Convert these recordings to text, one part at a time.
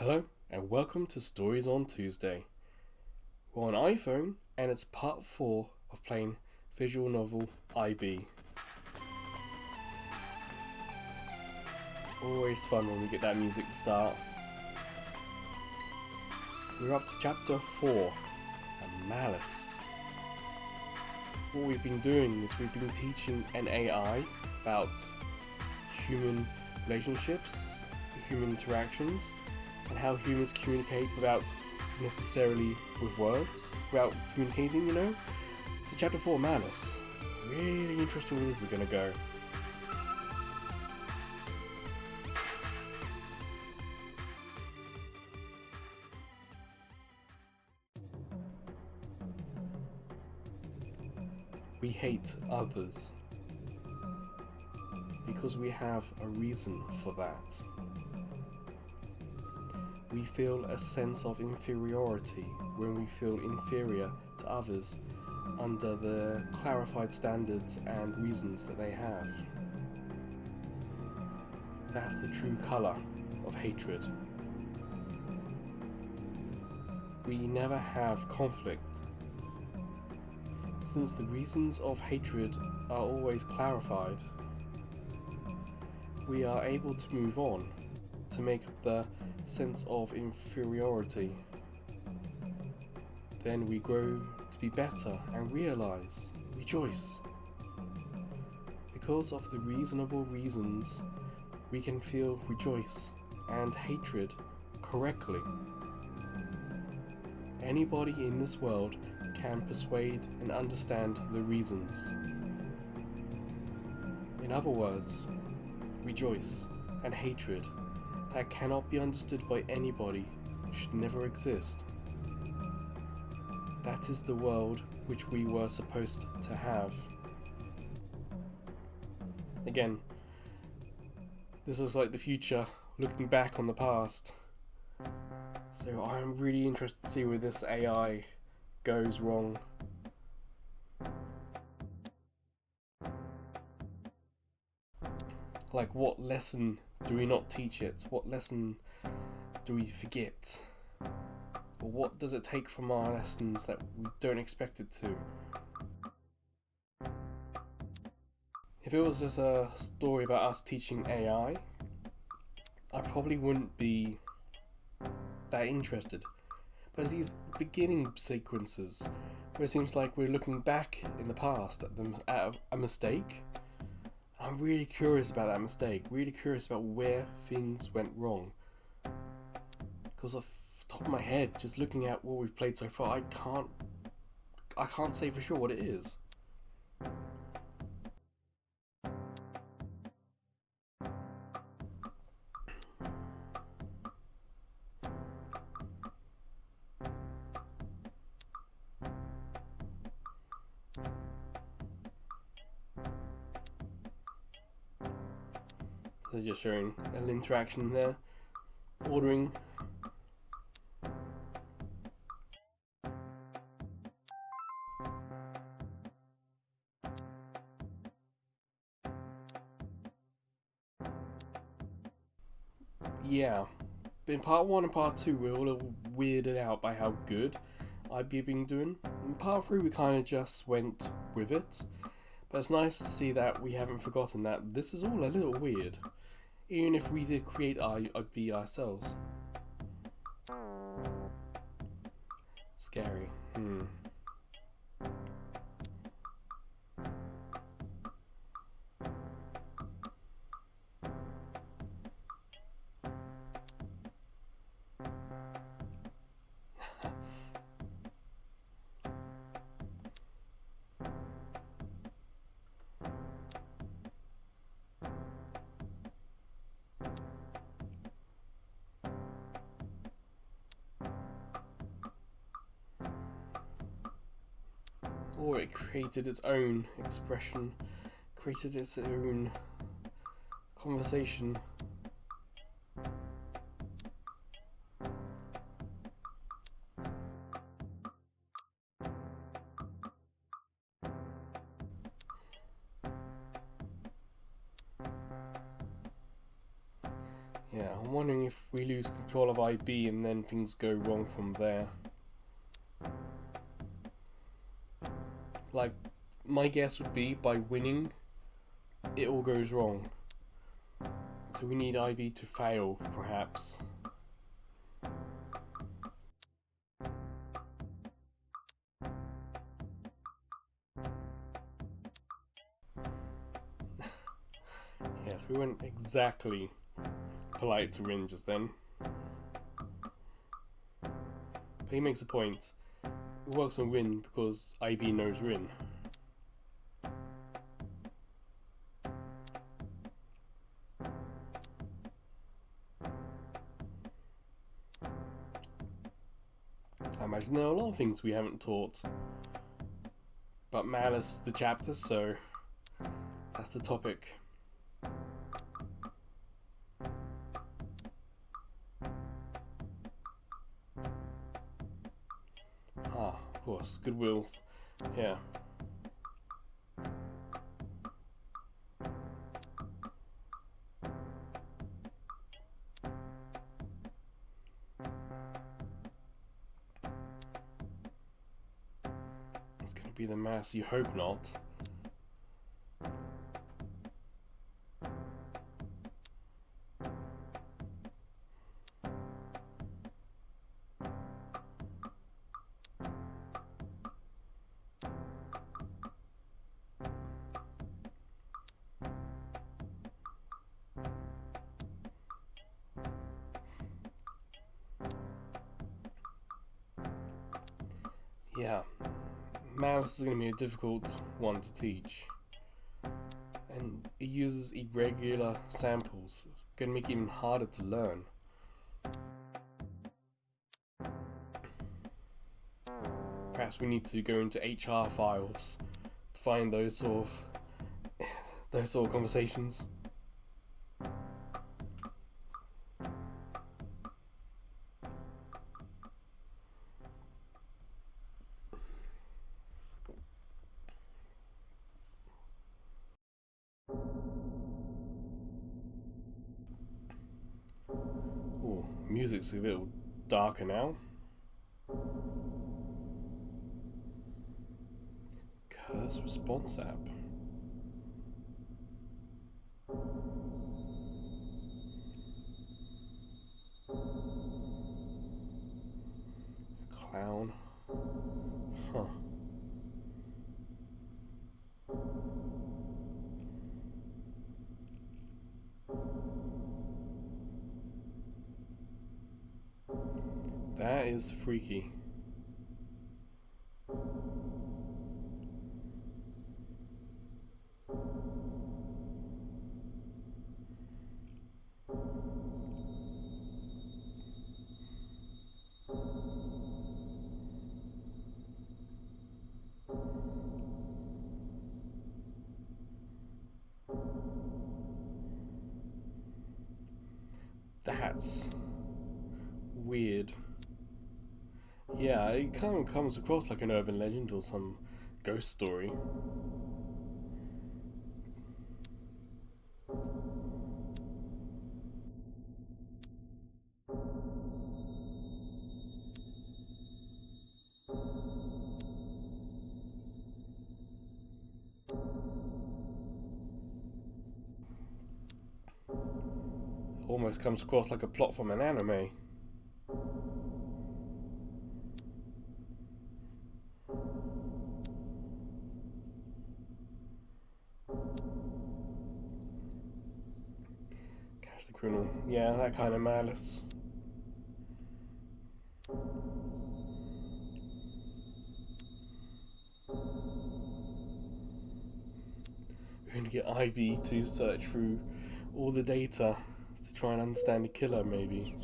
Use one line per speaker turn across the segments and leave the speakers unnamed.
Hello and welcome to Stories on Tuesday. We're on iPhone and it's part 4 of playing visual novel IB. Always fun when we get that music to start. We're up to chapter 4, Malice. What we've been doing is we've been teaching an AI about human relationships, human interactions, and how humans communicate without necessarily with words, without communicating, So chapter 4, Malice. Really interesting where this is going to go. We hate others because we have a reason for that. We feel a sense of inferiority when we feel inferior to others under the clarified standards and reasons that they have. That's the true colour of hatred. We never have conflict. Since the reasons of hatred are always clarified, we are able to move on to make up the sense of inferiority. Then we grow to be better and rejoice. Because of the reasonable reasons, we can feel rejoice and hatred correctly. Anybody in this world can persuade and understand the reasons. In other words, rejoice and hatred that cannot be understood by anybody should never exist. That is the world which we were supposed to have. Again, this looks like the future, looking back on the past. So I'm really interested to see where this AI goes wrong. Like, what lesson do we not teach it? What lesson do we forget? Or what does it take from our lessons that we don't expect it to? If it was just a story about us teaching AI, I probably wouldn't be that interested. But it's these beginning sequences where it seems like we're looking back in the past at a mistake. I'm really curious about that mistake, really curious about where things went wrong. Because off the top of my head, just looking at what we've played so far, I can't say for sure what it is. So just showing an interaction there. Ordering. Yeah. In part 1 and part 2 we're all a little weirded out by how good I've been doing. In part 3 we kind of just went with it. But it's nice to see that we haven't forgotten that this is all a little weird. Even if we did create IB ourselves. Scary. Or it created its own expression, created its own conversation. Yeah, I'm wondering if we lose control of IB and then things go wrong from there. Like, my guess would be by winning, it all goes wrong. So we need IB to fail, perhaps. Yes, we weren't exactly polite to Rin just then. But he makes a point. It works on Rin because IB knows Rin. I imagine there are a lot of things we haven't taught. But Malice the chapter, so that's the topic. Ah, of course, Goodwills. Yeah. It's gonna be the mass, you hope not. Yeah, Malice is going to be a difficult one to teach. And it uses irregular samples. Going to make it even harder to learn. Perhaps we need to go into HR files to find those sort of conversations. Ooh, music's a little darker now. Curse response app. Clown. Huh. That is freaky. That's weird. Yeah, it kind of comes across like an urban legend or some ghost story. Almost comes across like a plot from an anime. Catch the criminal. Yeah, that kind of malice. We're going to get IB to search through all the data to try and understand the killer, maybe.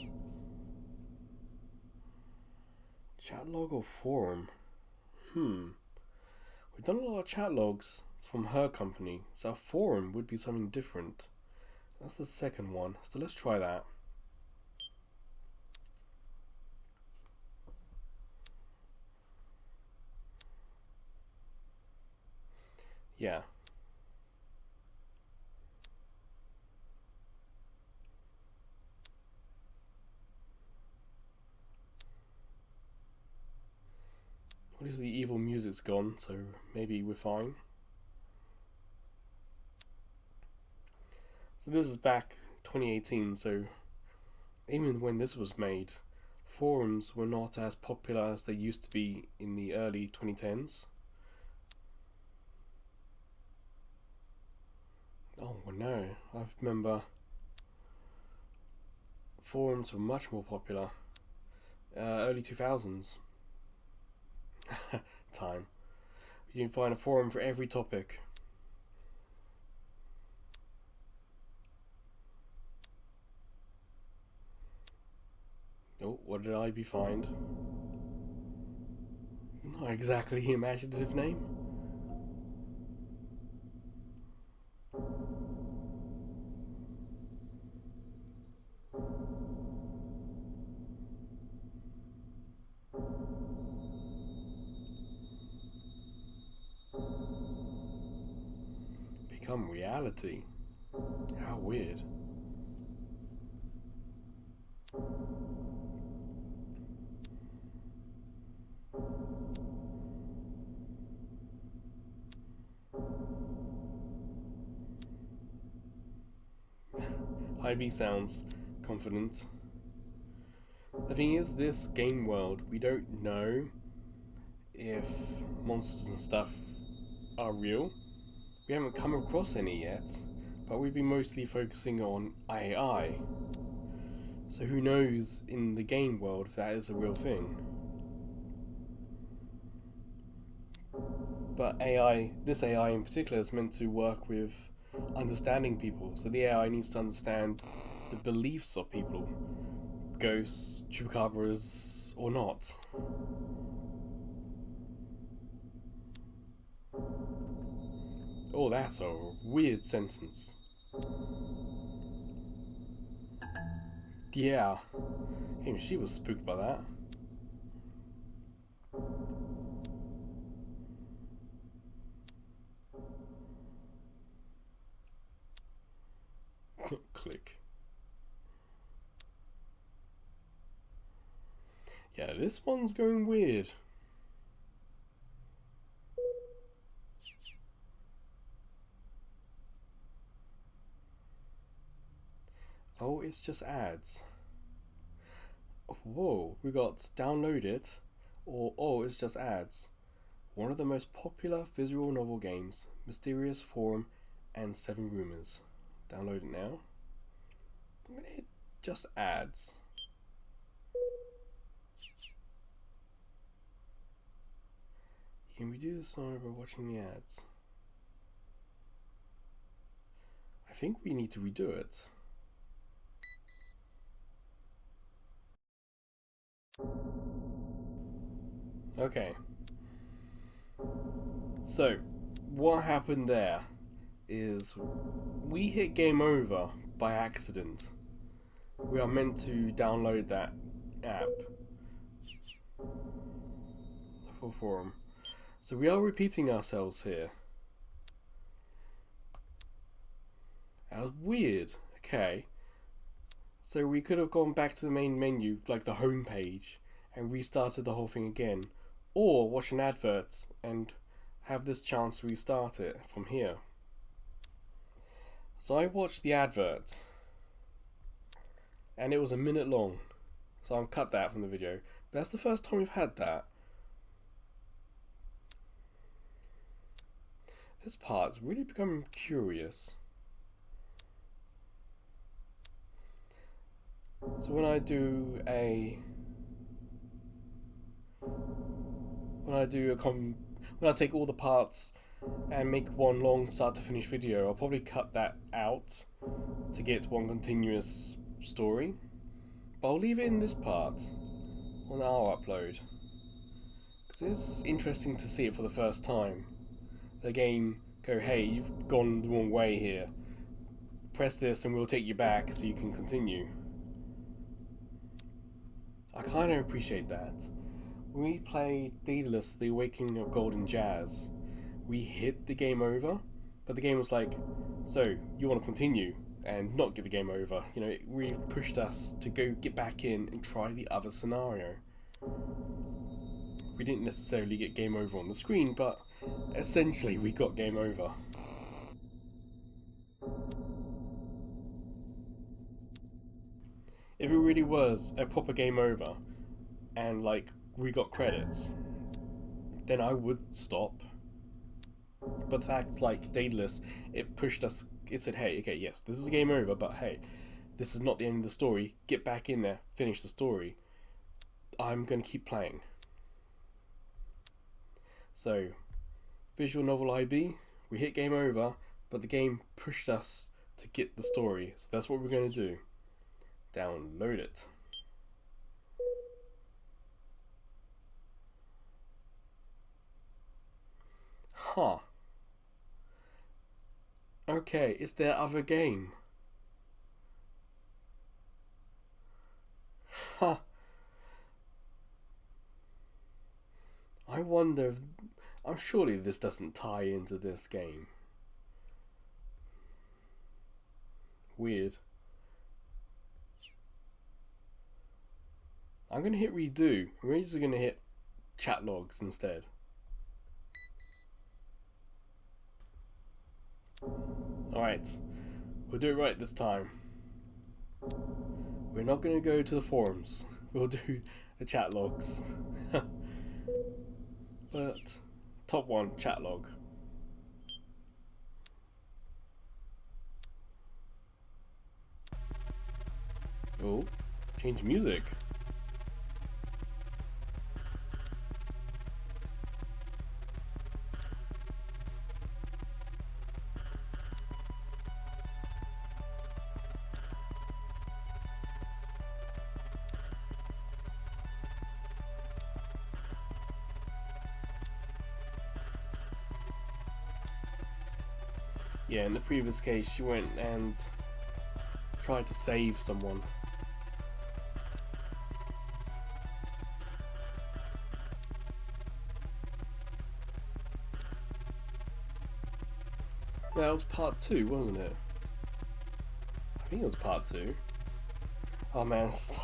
Chat log or forum? We've done a lot of chat logs from her company, so a forum would be something different. That's the second one, so let's try that. Yeah. Obviously, evil music's gone, so maybe we're fine. So this is back 2018, so even when this was made, forums were not as popular as they used to be in the early 2010s. Oh no, I remember forums were much more popular. Early 2000s. Time. You can find a forum for every topic. Oh, what did I be find? Not exactly imaginative name. Become reality. How weird. IB sounds confident. The thing is, this game world, we don't know if monsters and stuff are real. We haven't come across any yet, but we've been mostly focusing on AI. So who knows in the game world if that is a real thing. But AI, this AI in particular, is meant to work with understanding people. So the AI needs to understand the beliefs of people. Ghosts, chupacabras, or not. Oh, that's a weird sentence. Yeah. Even she was spooked by that. Click. Yeah, this one's going weird. Oh, it's just ads. Whoa, we got download it, or oh, it's just ads. One of the most popular visual novel games, Mysterious Forum and 7 Rumors. Download it now. I'm gonna hit just ads. Can we do this now by watching the ads? I think we need to redo it. Okay. So, what happened there is we hit game over by accident. We are meant to download that app for forum. So we are repeating ourselves here. That was weird. Okay. So we could have gone back to the main menu, like the home page, and restarted the whole thing again. Or watch an advert and have this chance to restart it from here. So I watched the advert, and it was a minute long. So I'll cut that from the video. But that's the first time we've had that. This part's really becoming curious. So when I take all the parts and make one long start to finish video, I'll probably cut that out to get one continuous story. But I'll leave it in this part on our upload, because it's interesting to see it for the first time. The game go, hey, you've gone the wrong way here. Press this and we'll take you back so you can continue. I kind of appreciate that. When we played Daedalus, The Awakening of Golden Jazz, we hit the game over, but the game was like, so, you want to continue and not get the game over. You know, it really pushed us to go get back in and try the other scenario. we didn't necessarily get game over on the screen, but essentially we got game over. If it really was a proper game over, and like we got credits, then I would stop. But the fact, like Daedalus, it pushed us. It said, "Hey, okay, yes, this is a game over, but hey, this is not the end of the story. Get back in there, finish the story. I'm gonna keep playing." So, visual novel IB, we hit game over, but the game pushed us to get the story. So that's what we're gonna do. Download it. Huh. Okay, is there other game? Huh. I wonder if... I'm surely this doesn't tie into this game. Weird. I'm gonna hit redo. We're just gonna hit chat logs instead. Alright. We'll do it right this time. We're not gonna go to the forums. We'll do the chat logs. But top one, chat log. Oh, change music. Yeah, in the previous case, she went and tried to save someone. That was part 2, wasn't it? I think it was part 2. Oh man, it's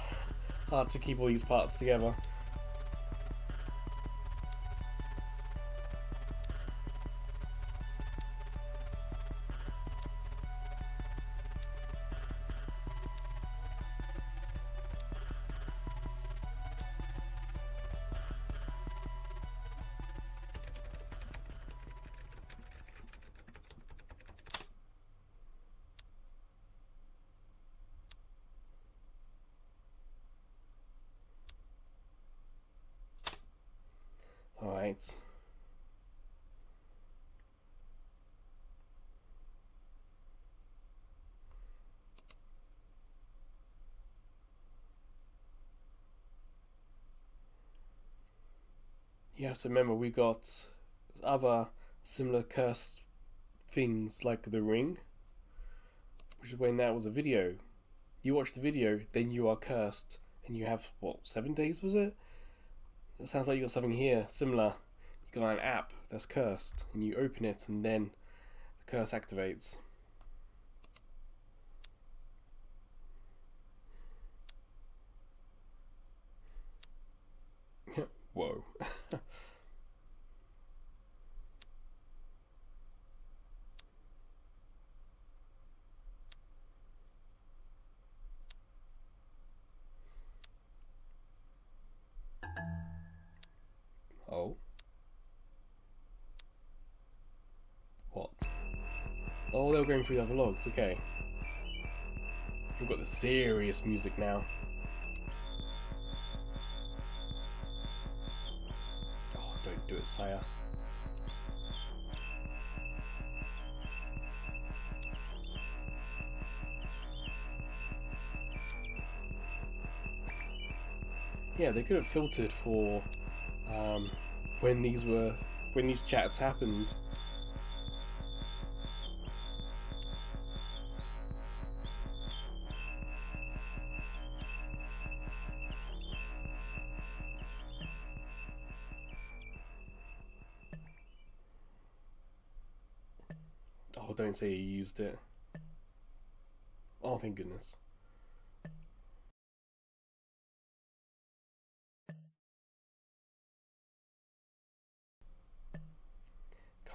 hard to keep all these parts together. Alright. You have to remember we got other similar cursed things like the ring, which is when that was a video. You watch the video, then you are cursed, and you have, what, 7 days was it? It sounds like you got something here similar. You got an app that's cursed, and you open it, and then the curse activates. Whoa. Oh. What? Oh, they were going through the other logs, okay. We've got the serious music now. Oh, don't do it, sire. Yeah, they could have filtered for when these chats happened. Oh, don't say you used it. Oh, thank goodness.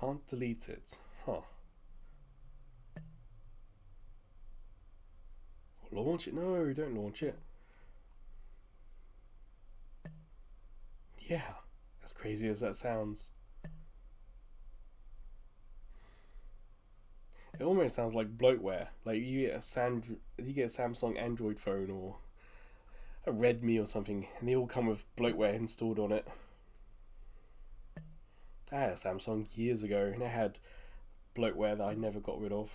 Can't delete it. Huh. Launch it? No, don't launch it. Yeah, as crazy as that sounds. It almost sounds like bloatware. Like you get a Samsung Android phone or a Redmi or something, and they all come with bloatware installed on it. I had a Samsung years ago, and it had bloatware that I never got rid of.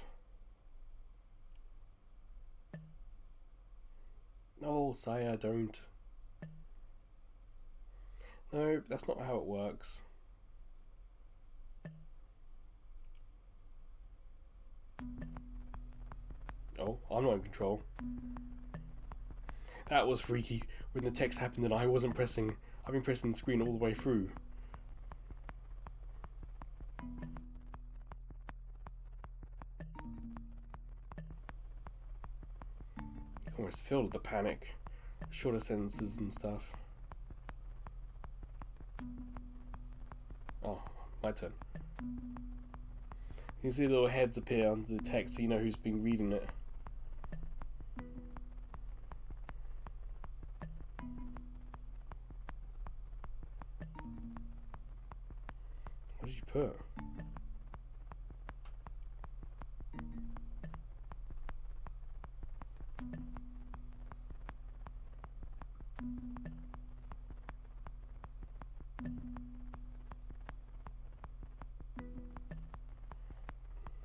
Oh, Saya, don't. No, that's not how it works. Oh, I'm not in control. That was freaky when the text happened and I wasn't pressing. I've been pressing the screen all the way through. I almost feel the panic. Shorter sentences and stuff. Oh, my turn. You can see little heads appear under the text so you know who's been reading it. What did you put?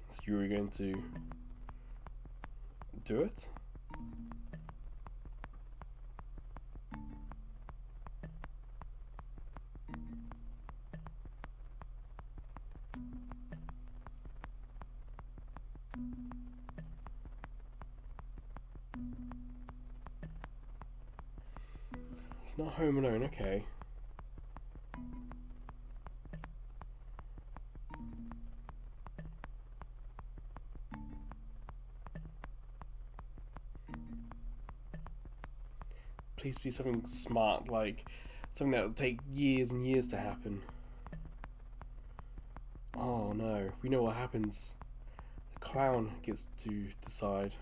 So you were going to do it? He's not home alone, okay. Please be something smart, like something that will take years and years to happen. Oh no, we know what happens. The clown gets to decide.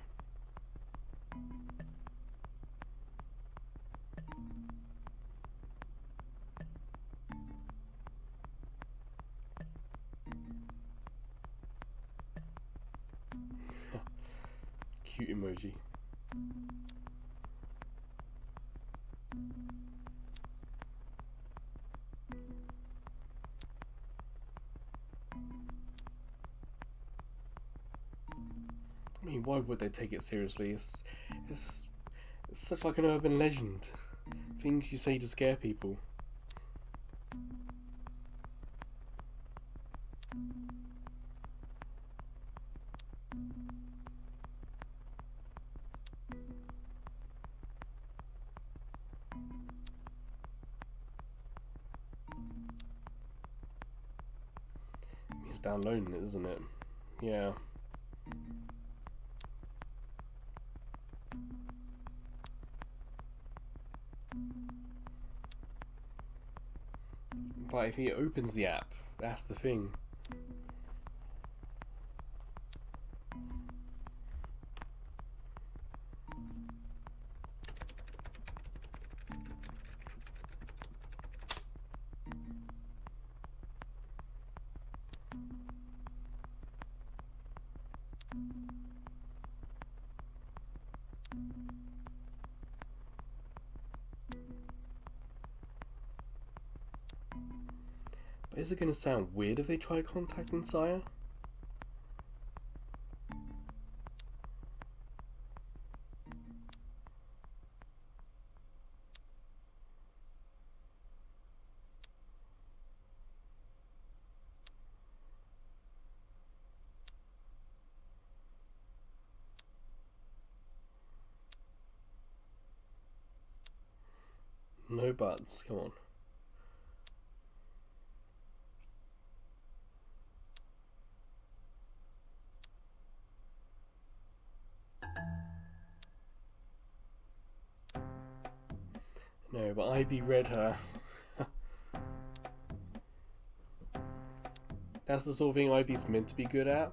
Cute emoji. I mean, why would they take it seriously? It's such like an urban legend. Things you say to scare people. It's downloading it, isn't it? Yeah. But if he opens the app, that's the thing. But is it going to sound weird if they try contacting Saya? No buts, come on. No, but IB read her. That's the sort of thing IB's meant to be good at.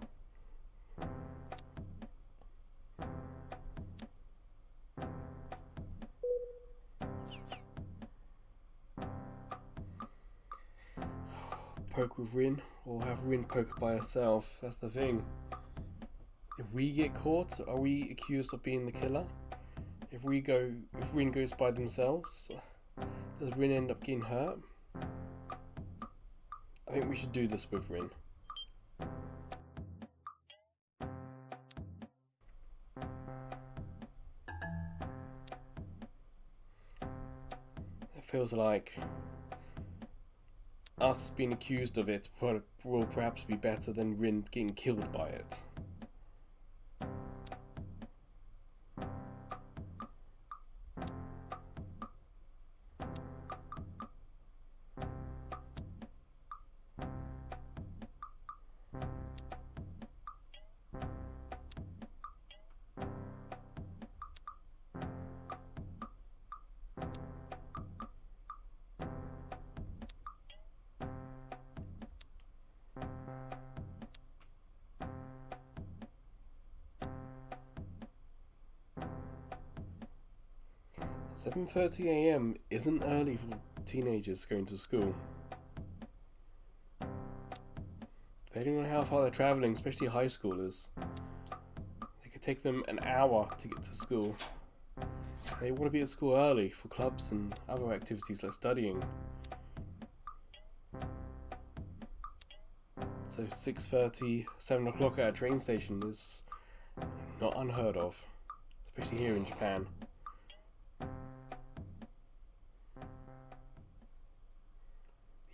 Poke with Rin, or have Rin poke by herself. That's the thing. If we get caught, are we accused of being the killer? If Rin goes by themselves, does Rin end up getting hurt? I think we should do this with Rin. It feels like us being accused of it will perhaps be better than Rin getting killed by it. "7:30 AM isn't early for teenagers going to school. Depending on how far they're travelling, especially high schoolers, it could take them an hour to get to school. They want to be at school early for clubs and other activities like studying. So 6:30, 7 o'clock at a train station is not unheard of, especially here in Japan.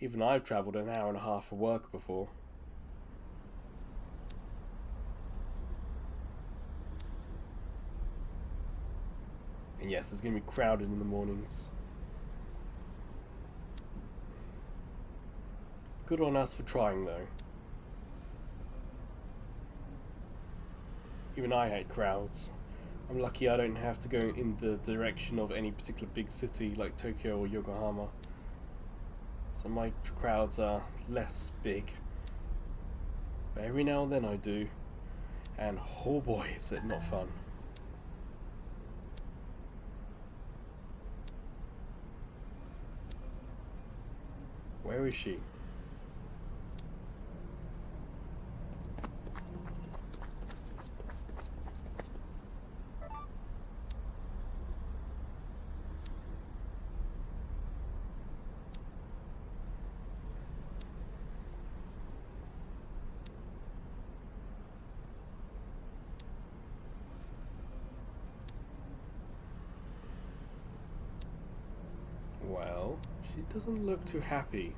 Even I've travelled an hour and a half for work before. And yes, it's going to be crowded in the mornings. Good on us for trying though. Even I hate crowds. I'm lucky I don't have to go in the direction of any particular big city like Tokyo or Yokohama. So my crowds are less big. But every now and then I do. And oh boy, is it not fun. Where is she? Well, she doesn't look too happy.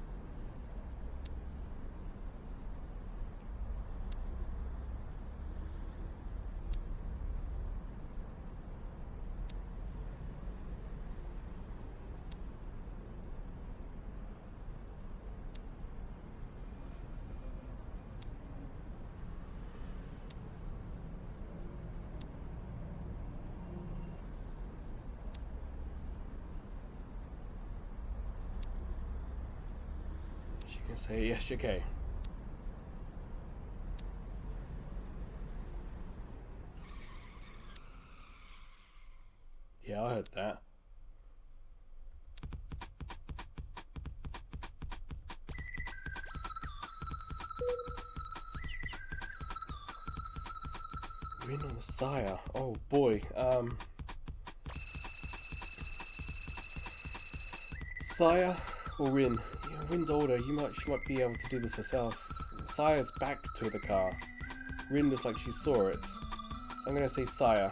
She can say, yes, okay. Yeah, I heard that. Rin or Saya? Oh boy. Saya or Rin? You know, Rin's older. She might be able to do this herself. Saya's back to the car. Rin looks like she saw it. So I'm gonna say Saya.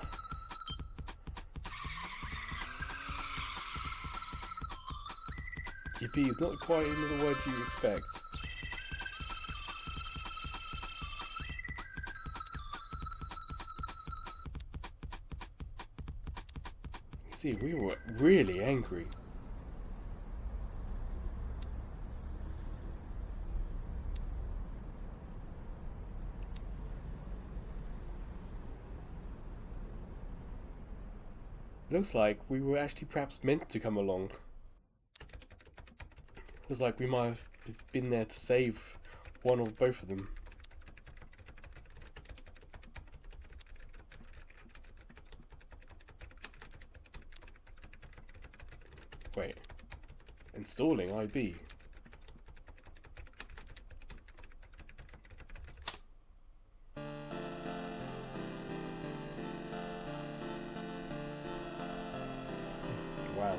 Yippee is not quite into the word you expect. You see, we were really angry. Looks like we were actually perhaps meant to come along. Looks like we might have been there to save one or both of them. Wait. Installing IB. Wow.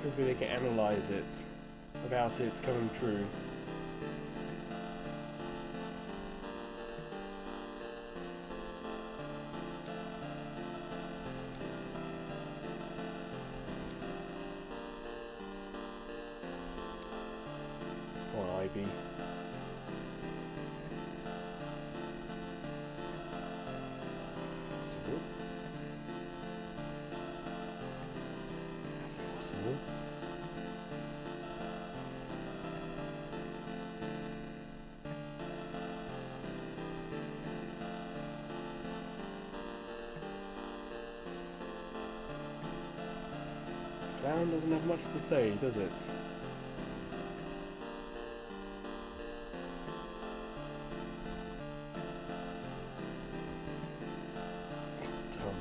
Hopefully they can analyze it without it coming true. Come on, IB. That's impossible. That's impossible. Clown doesn't have much to say, does it? Dumb.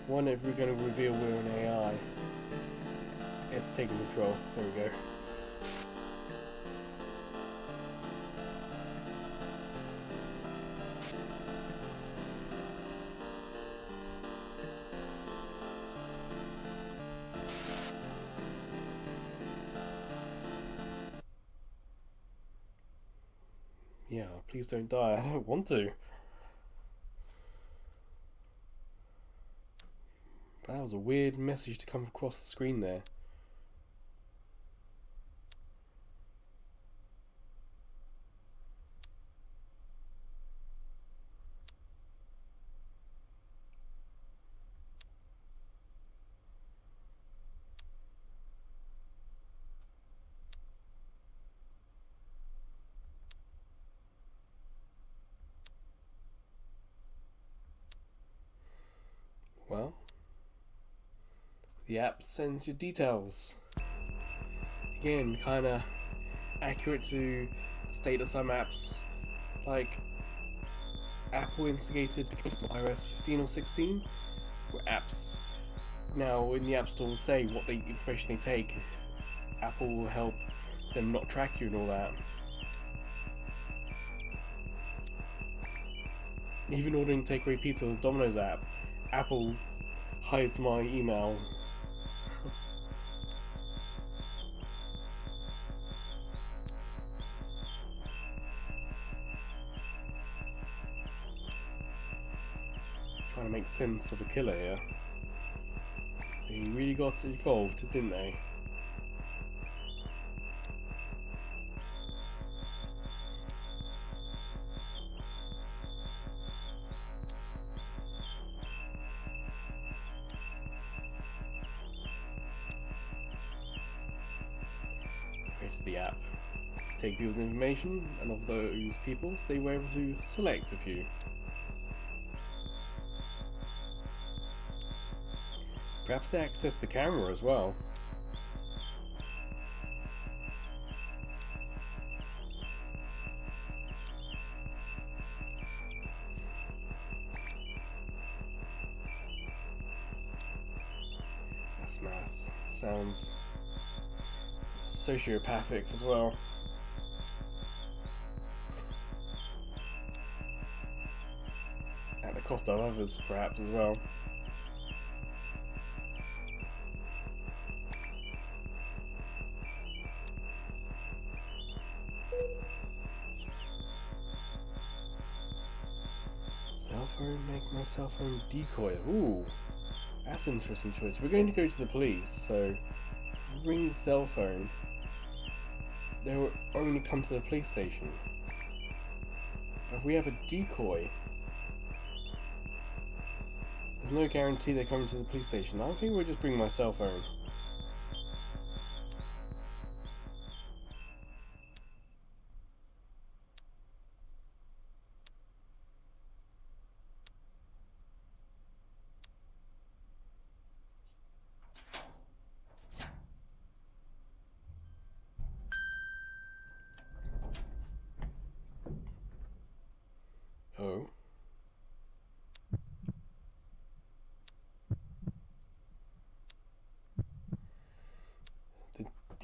Wonder if we're going to reveal we're an AI. It's taking control. There we go. Yeah, please don't die. I don't want to. That was a weird message to come across the screen there. Well, the app sends you details. Again, kinda accurate to the state of some apps. Like, Apple instigated iOS 15 or 16, where apps now in the App Store will say what information they take. Apple will help them not track you and all that. Even ordering takeaway pizza on the Domino's app, Apple hides my email. Trying to make sense of a killer here. They really got involved, didn't they? Created the app to take people's information, and of those people, they were able to select a few. Perhaps they accessed the camera as well. That's nice. Sounds sociopathic as well. At the cost of others, perhaps, as well. Cell phone, make my cell phone decoy. Ooh, that's an interesting choice. We're going to go to the police, so ring the cell phone. They will only come to the police station. But if we have a decoy, there's no guarantee they're coming to the police station. I think we'll just bring my cell phone.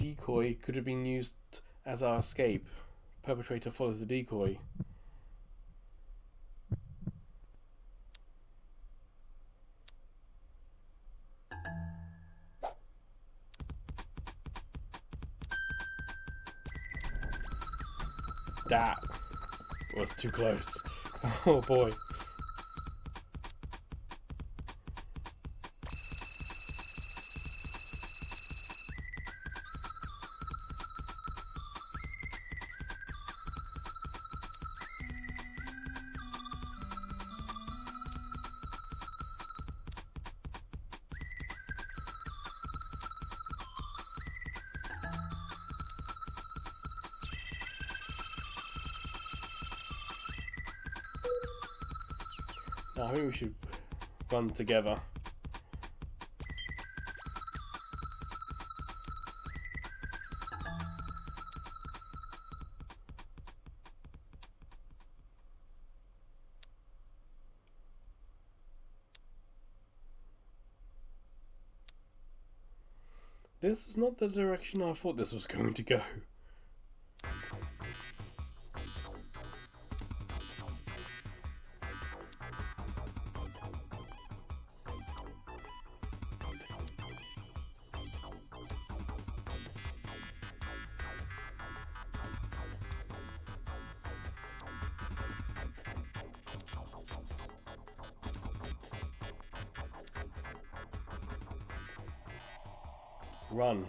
decoy could have been used as our escape. Perpetrator follows the decoy. That was too close. Oh boy. No, I think we should run together. This is not the direction I thought this was going to go. Run.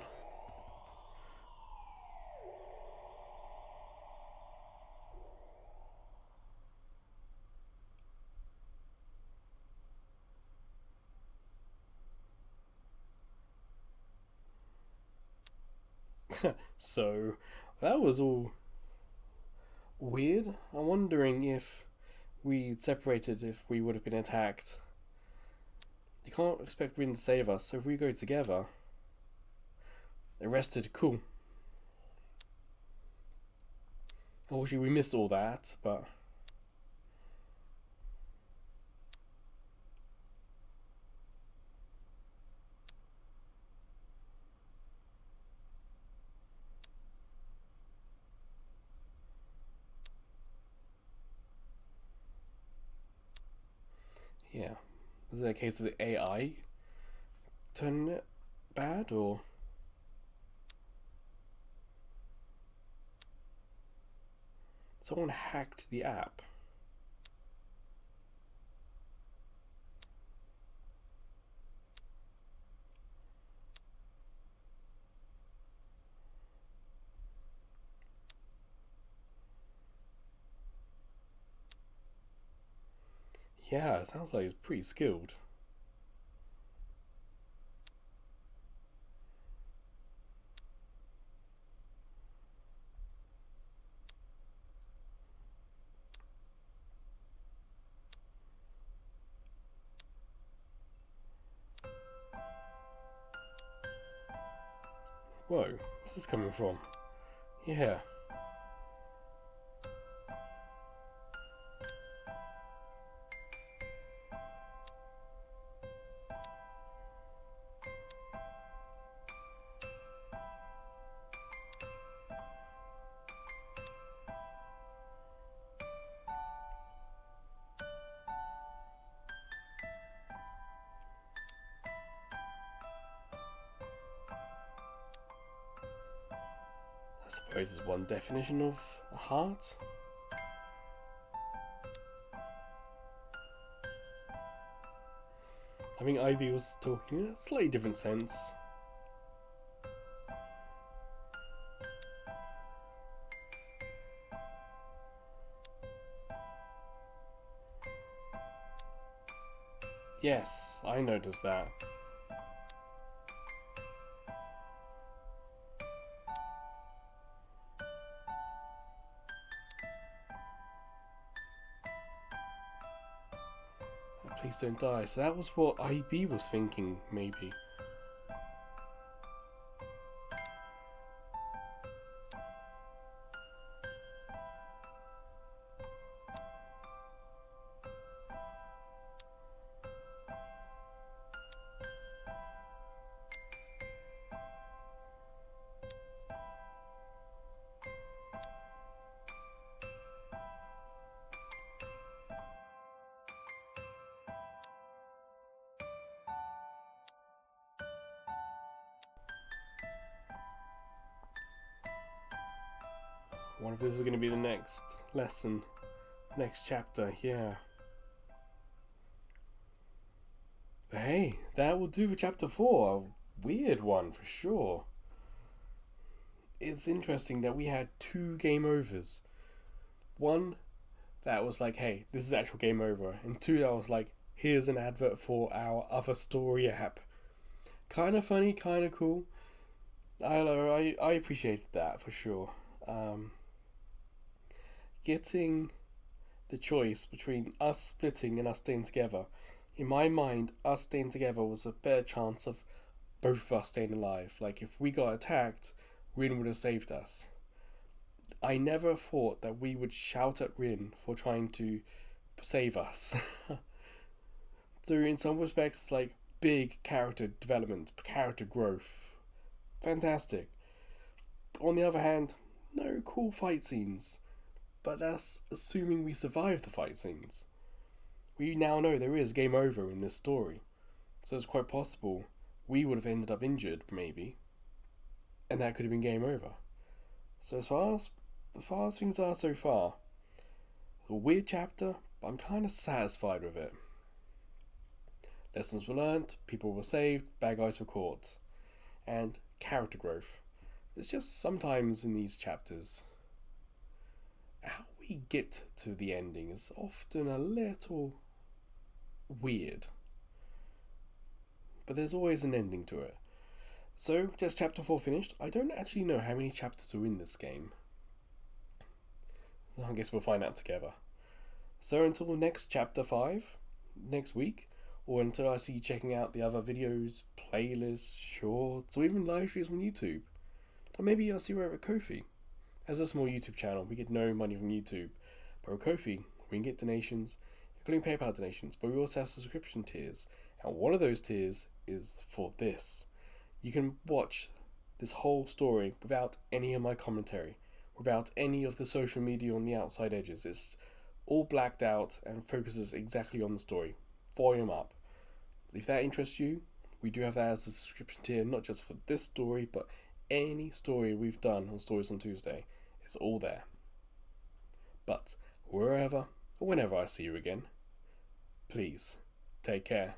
So, that was all weird. I'm wondering if we'd separated, if we would have been attacked. You can't expect Rin to save us, so if we go together... Arrested, cool. Unfortunately, we missed all that, but... Yeah. Was it a case of the AI turning it bad, or... Someone hacked the app. Yeah, it sounds like it's pretty skilled. Whoa, where's this coming from? Yeah. I suppose there's one definition of a heart. I mean, Ivy was talking in a slightly different sense. Yes, I noticed that. Please don't die. So that was what IB was thinking, maybe. wonder if this is going to be the next lesson, next chapter, yeah. But hey, that will do for chapter 4. A weird one for sure. It's interesting that we had 2 game overs. One that was like, hey, this is actual game over. And 2 that was like, here's an advert for our other story app. Kind of funny, kind of cool. I don't know, I appreciated that for sure. Getting the choice between us splitting and us staying together. In my mind, us staying together was a better chance of both of us staying alive. Like, if we got attacked, Rin would have saved us. I never thought that we would shout at Rin for trying to save us. So in some respects, it's like big character development, character growth. Fantastic. On the other hand, no cool fight scenes. But that's assuming we survive the fight scenes. We now know there is game over in this story. So it's quite possible we would have ended up injured, maybe. And that could have been game over. So as far as things are so far, it's a weird chapter, but I'm kind of satisfied with it. Lessons were learnt, people were saved, bad guys were caught. And character growth. It's just sometimes in these chapters, how we get to the ending is often a little weird. But there's always an ending to it. So, just chapter 4 finished. I don't actually know how many chapters are in this game. I guess we'll find out together. So until next chapter 5, next week, or until I see you checking out the other videos, playlists, shorts, or even live streams on YouTube. Or maybe I'll see you over at Ko-fi. As a small YouTube channel, we get no money from YouTube. But with Ko-fi, we can get donations, including PayPal donations, but we also have subscription tiers. And one of those tiers is for this. You can watch this whole story without any of my commentary, without any of the social media on the outside edges. It's all blacked out and focuses exactly on the story. Volume up. If that interests you, we do have that as a subscription tier, not just for this story, but any story we've done on Stories on Tuesday. It's all there. But wherever or whenever I see you again, please take care.